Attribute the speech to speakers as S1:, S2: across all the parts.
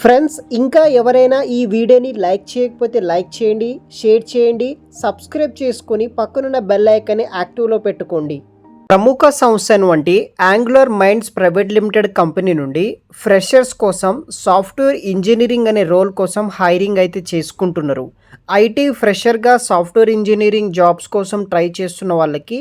S1: Friends, ఇంకా ఎవరైనా ఈ వీడియోని లైక్ చేయకపోతే లైక్ చేయండి, షేర్ చేయండి, సబ్స్క్రైబ్ చేసుకొని పక్కనున్న బెల్ ఐకాన్ని యాక్టివ్లో పెట్టుకోండి. ప్రముఖ సంస్థ వంటి Angular Minds private limited company నుండి ఫ్రెషర్స్ కోసం సాఫ్ట్వేర్ ఇంజనీరింగ్ అనే రోల్ కోసం హైరింగ్ అయితే చేసుకుంటున్నారు. ఐటీ ఫ్రెషర్గా సాఫ్ట్వేర్ ఇంజనీరింగ్ జాబ్స్ కోసం ట్రై చేస్తున్న వాళ్ళకి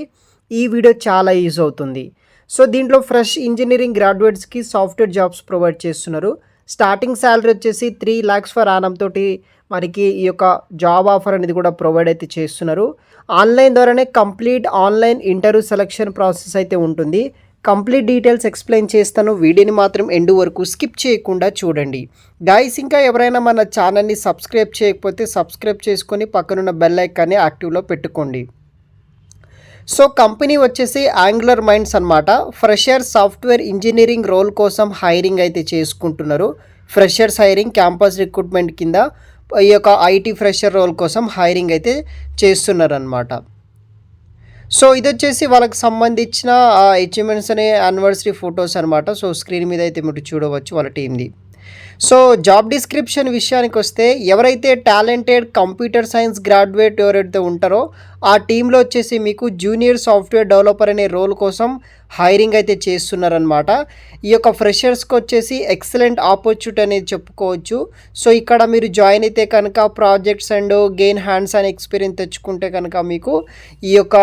S1: ఈ వీడియో చాలా యూజ్ అవుతుంది. సో దీంట్లో ఫ్రెష్ ఇంజనీరింగ్ గ్రాడ్యుయేట్స్కి సాఫ్ట్వేర్ జాబ్స్ ప్రొవైడ్ చేస్తున్నారు. స్టార్టింగ్ శాలరీ వచ్చేసి 3 lakhs ఫర్ ఆనం తోటి మనకి ఈ యొక్క జాబ్ ఆఫర్ అనేది కూడా ప్రొవైడ్ అయితే చేస్తున్నారు. ఆన్లైన్ ద్వారానే complete online interview selection process అయితే ఉంటుంది. కంప్లీట్ డీటెయిల్స్ ఎక్స్ప్లెయిన్ చేస్తాను. వీడియోని మాత్రం ఎండ్ వరకు స్కిప్ చేయకుండా చూడండి. గైస్, ఇంకా ఎవరైనా మన ఛానల్ని సబ్స్క్రైబ్ చేయకపోతే సబ్స్క్రైబ్ చేసుకొని పక్కనున్న బెల్ ఐకాన్ని యాక్టివ్లో పెట్టుకోండి. సో కంపెనీ వచ్చేసి యాంగులర్ మైండ్స్ అన్నమాట. ఫ్రెషర్ సాఫ్ట్వేర్ ఇంజనీరింగ్ రోల్ కోసం హైరింగ్ అయితే చేసుకుంటున్నారు. ఫ్రెషర్స్ హైరింగ్ క్యాంపస్ రిక్రూట్మెంట్ కింద ఈ యొక్క ఐటీ ఫ్రెషర్ రోల్ కోసం హైరింగ్ అయితే చేస్తున్నారనమాట. సో ఇది వచ్చేసి వాళ్ళకి సంబంధించిన అచీవ్మెంట్స్ అనే యానివర్సరీ ఫొటోస్ అనమాట. సో స్క్రీన్ మీద అయితే మీరు చూడవచ్చు వాళ్ళ టీమ్ది. సో జాబ్ డిస్క్రిప్షన్ విషయానికి వస్తే, ఎవరైతే టాలెంటెడ్ కంప్యూటర్ సైన్స్ గ్రాడ్యుయేట్ ఎవరైతే ఉంటారో ఆ టీంలో వచ్చేసి మీకు జూనియర్ సాఫ్ట్వేర్ డెవలపర్ అనే రోల్ కోసం హైరింగ్ అయితే చేస్తున్నారనమాట. ఈ యొక్క ఫ్రెషర్స్కి వచ్చేసి ఎక్సలెంట్ ఆపర్చునిటీ అనేది చెప్పుకోవచ్చు. సో ఇక్కడ మీరు జాయిన్ అయితే కనుక projects and gain hands and experience తెచ్చుకుంటే కనుక మీకు ఈ యొక్క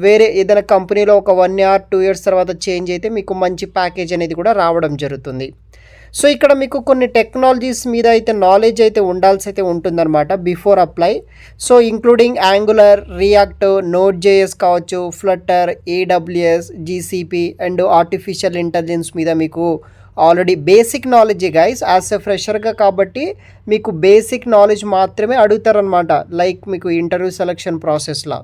S1: వేరే ఏదైనా కంపెనీలో ఒక 1 year 2 years తర్వాత చేంజ్ అయితే మీకు మంచి ప్యాకేజ్ అనేది కూడా రావడం జరుగుతుంది. సో ఇక్కడ మీకు కొన్ని టెక్నాలజీస్ మీద అయితే నాలెడ్జ్ అయితే ఉండాల్సి అయితే ఉంటుందన్నమాట before apply. So including Angular, React, Node JS కావచ్చు, Flutter, AWS, GCP and artificial intelligence మీద మీకు already basic knowledge guys. As a ఫ్రెషర్గా కాబట్టి మీకు బేసిక్ నాలెడ్జ్ మాత్రమే అడుగుతారనమాట, లైక్ మీకు ఇంటర్వ్యూ సెలక్షన్ ప్రాసెస్లో.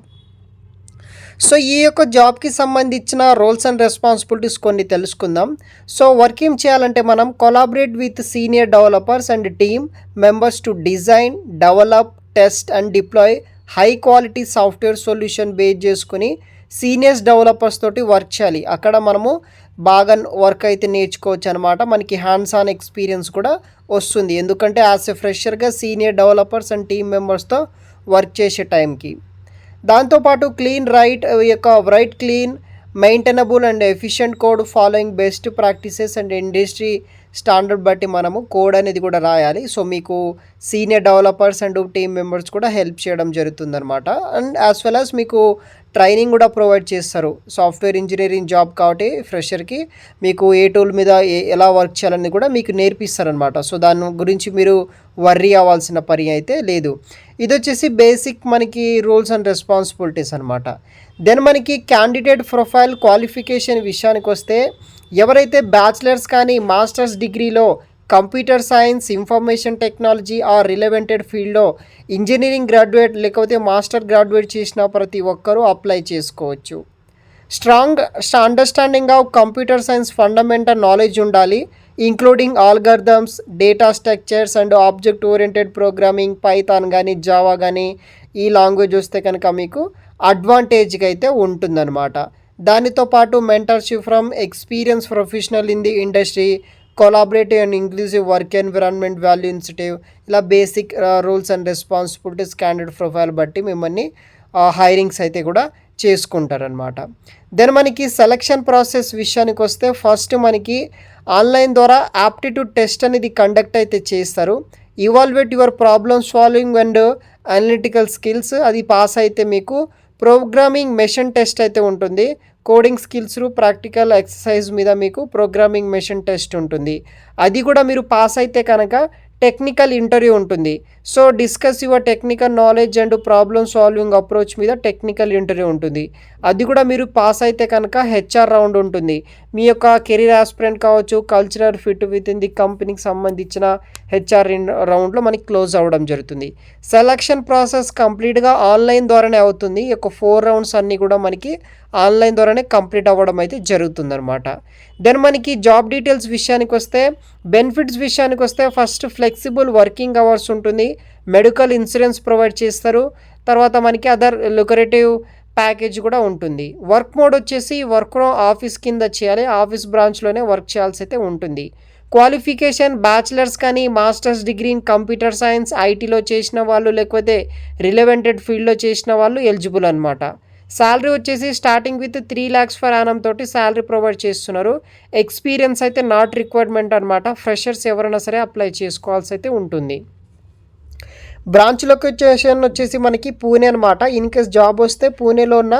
S1: సో ఈ యొక్క జాబ్కి సంబంధించిన రోల్స్ అండ్ రెస్పాన్సిబిలిటీస్ కొన్ని తెలుసుకుందాం. సో వర్క్ ఏం చేయాలంటే, మనం collaborate with senior developers and team members to design, develop, test and deploy high quality software solution base చేసుకుని సీనియర్స్ డెవలపర్స్ తోటి వర్క్ చేయాలి. అక్కడ మనము బాగా వర్క్ అయితే నేర్చుకోవచ్చు అనమాట. మనకి హ్యాండ్స్ ఆన్ ఎక్స్పీరియన్స్ కూడా వస్తుంది, ఎందుకంటే యాజ్ ఎ ఫ్రెషర్గా సీనియర్ డెవలపర్స్ అండ్ టీమ్ మెంబర్స్తో వర్క్ చేసే టైంకి. దాంతోపాటు write clean, maintainable and efficient code following best practices and industry standard బట్టి మనము కోడ్ అనేది కూడా రాయాలి. సో మీకు senior developers and team members కూడా హెల్ప్ చేయడం జరుగుతుందన్నమాట. అండ్ యాజ్ వెల్ యాజ్ మీకు ట్రైనింగ్ కూడా ప్రొవైడ్ చేస్తారు. సాఫ్ట్వేర్ ఇంజనీరింగ్ జాబ్ కాబట్టి ఫ్రెషర్కి మీకు ఏ టూల్ మీద ఎలా వర్క్ చేయాలని కూడా మీకు నేర్పిస్తారనమాట. సో దాని గురించి మీరు వర్రీ అవ్వాల్సిన పని అయితే లేదు. ఇది వచ్చేసి బేసిక్ మనకి రూల్స్ అండ్ రెస్పాన్సిబిలిటీస్ అనమాట. దెన్ మనకి క్యాండిడేట్ ప్రొఫైల్ క్వాలిఫికేషన్ విషయానికి వస్తే, ఎవరైతే బ్యాచిలర్స్ కానీ మాస్టర్స్ డిగ్రీలో computer science, information technology or relevant ఫీల్డ్లో ఇంజనీరింగ్ గ్రాడ్యుయేట్ లేకపోతే మాస్టర్ గ్రాడ్యుయేట్ చేసిన ప్రతి ఒక్కరూ అప్లై చేసుకోవచ్చు. Strong understanding of computer science fundamental knowledge ఉండాలి, including algorithms, data structures and object oriented programming, Python కానీ జావా కానీ ఈ లాంగ్వేజ్ వస్తే కనుక మీకు అడ్వాంటేజ్గా అయితే ఉంటుందన్నమాట. దానితో పాటు mentorship from experience professional in the industry, collaborative and inclusive work environment, value incentive, ఇలా basic rules and responsibilities candidate profile బట్టి మిమ్మల్ని హైరింగ్స్ అయితే కూడా చేసుకుంటారనమాట. దెన్ మనకి సెలక్షన్ ప్రాసెస్ విషయానికి వస్తే, ఫస్ట్ మనకి ఆన్లైన్ ద్వారా యాప్టిట్యూడ్ టెస్ట్ అనేది కండక్ట్ అయితే చేస్తారు. Evaluate your problem solving and analytical skills, అది పాస్ అయితే మీకు ప్రోగ్రామింగ్ మెషిన్ టెస్ట్ అయితే ఉంటుంది. కోడింగ్ స్కిల్స్, ప్రాక్టికల్ ఎక్సర్సైజ్ మీద మీకు ప్రోగ్రామింగ్ మెషిన్ టెస్ట్ ఉంటుంది. అది కూడా మీరు పాస్ అయితే కనుక టెక్నికల్ ఇంటర్వ్యూ ఉంటుంది. So discuss your technical knowledge and problem solving approach మీద టెక్నికల్ ఇంటర్వ్యూ ఉంటుంది. అది కూడా మీరు పాస్ అయితే కనుక హెచ్ఆర్ రౌండ్ ఉంటుంది. మీ యొక్క కెరీర్ ఆస్పిరెంట్ కావచ్చు, cultural fit with in the కంపెనీకి సంబంధించిన హెచ్ఆర్ రౌండ్లో మనకి క్లోజ్ అవ్వడం జరుగుతుంది. సెలక్షన్ ప్రాసెస్ కంప్లీట్గా ఆన్లైన్ ద్వారానే అవుతుంది. ఈ యొక్క 4 rounds అన్నీ కూడా మనకి ఆన్లైన్ ద్వారానే కంప్లీట్ అవ్వడం అయితే జరుగుతుందన్నమాట. దెన్ మనకి జాబ్ డీటెయిల్స్ విషయానికి వస్తే, బెనిఫిట్స్ విషయానికి వస్తే, ఫస్ట్ ఫ్లెక్సిబుల్ వర్కింగ్ అవర్స్ ఉంటుంది, మెడికల్ ఇన్సూరెన్స్ ప్రొవైడ్ చేస్తారు, తర్వాత మనకి అదర్ లుకరేటివ్ ప్యాకేజ్ కూడా ఉంటుంది. వర్క్ మోడ్ వచ్చేసి వర్క్ ఫ్రమ్ ఆఫీస్ కింద చేయాలి, ఆఫీస్ బ్రాంచ్లోనే వర్క్ చేయాల్సి అయితే ఉంటుంది. క్వాలిఫికేషన్ బ్యాచిలర్స్ కానీ masters degree in computer science ఐటీలో చేసిన వాళ్ళు లేకపోతే రిలవెంటెడ్ ఫీల్డ్లో చేసిన వాళ్ళు ఎలిజిబుల్ అనమాట. శాలరీ వచ్చేసి starting with 3 lakhs per annum తోటి శాలరీ ప్రొవైడ్ చేస్తున్నారు. ఎక్స్పీరియన్స్ అయితే నాట్ రిక్వైర్మెంట్ అనమాట. ఫ్రెషర్స్ ఎవరైనా సరే అప్లై చేసుకోవాల్సి అయితే ఉంటుంది. బ్రాంచ్ లొకేషన్ వచ్చేసి మనకి పూణే అనమాట. ఇన్ కేస్ జాబ్ వస్తే పూణేలో ఉన్న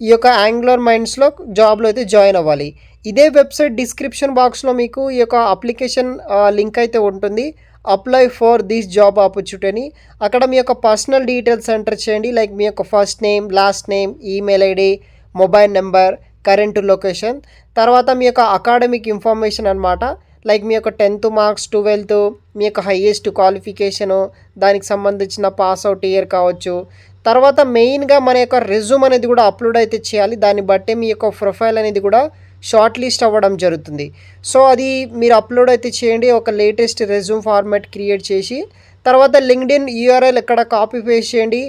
S1: ఈ యొక్క యాంగులర్ మైండ్స్లో జాబ్లో అయితే జాయిన్ అవ్వాలి. ఇదే వెబ్సైట్ డిస్క్రిప్షన్ బాక్స్లో మీకు ఈ యొక్క అప్లికేషన్ లింక్ అయితే ఉంటుంది. Apply for this job opportunity అని. అక్కడ మీ యొక్క పర్సనల్ డీటెయిల్స్ ఎంటర్ చేయండి. లైక్ మీ యొక్క first name, last name, email ID, mobile number, current location, తర్వాత మీ యొక్క అకాడమిక్ ఇన్ఫర్మేషన్ అనమాట. లైక్ మీ యొక్క 10th మార్క్స్, 12th, మీ యొక్క హైయెస్ట్ క్వాలిఫికేషను, దానికి సంబంధించిన పాస్ అవుట్ ఇయర్ కావచ్చు. తర్వాత మెయిన్గా మన యొక్క రెజ్యూమ్ అనేది కూడా అప్లోడ్ అయితే చేయాలి. దాన్ని బట్టే మీ యొక్క ప్రొఫైల్ అనేది కూడా షార్ట్ లిస్ట్ అవ్వడం జరుగుతుంది. సో అది మీరు అప్లోడ్ అయితే చేయండి. ఒక లేటెస్ట్ రెజ్యూమ్ ఫార్మాట్ క్రియేట్ చేసి తర్వాత లింక్డ్ఇన్ యూఆర్ఎల్ ఇక్కడ కాపీ పేస్ట్ చేయండి.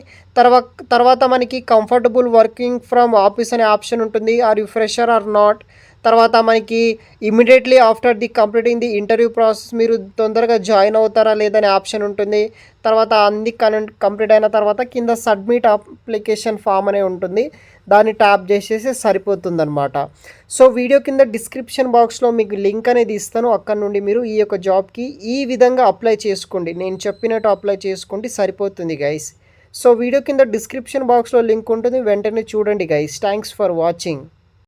S1: తర్వాత మనకి కంఫర్టబుల్ వర్కింగ్ ఫ్రమ్ ఆఫీస్ అనే ఆప్షన్ ఉంటుంది. Are you fresher or not. తర్వాత మనకి immediately after the completing the interview process మీరు తొందరగా జాయిన్ అవుతారా లేదనే ఆప్షన్ ఉంటుంది. తర్వాత అన్ని కంప్లీట్ అయిన తర్వాత కింద సబ్మిట్ అప్లికేషన్ ఫామ్ అనే ఉంటుంది. దాన్ని ట్యాప్ చేసేసి సరిపోతుంది అనమాట. సో వీడియో కింద డిస్క్రిప్షన్ బాక్స్లో మీకు లింక్ అనేది ఇస్తాను. అక్కడ నుండి మీరు ఈ యొక్క జాబ్కి ఈ విధంగా అప్లై చేసుకోండి. నేను చెప్పినట్టు అప్లై చేసుకోండి, సరిపోతుంది గైస్. సో వీడియో కింద డిస్క్రిప్షన్ బాక్స్లో లింక్ ఉంటుంది, వెంటనే చూడండి గైస్. Thanks for watching.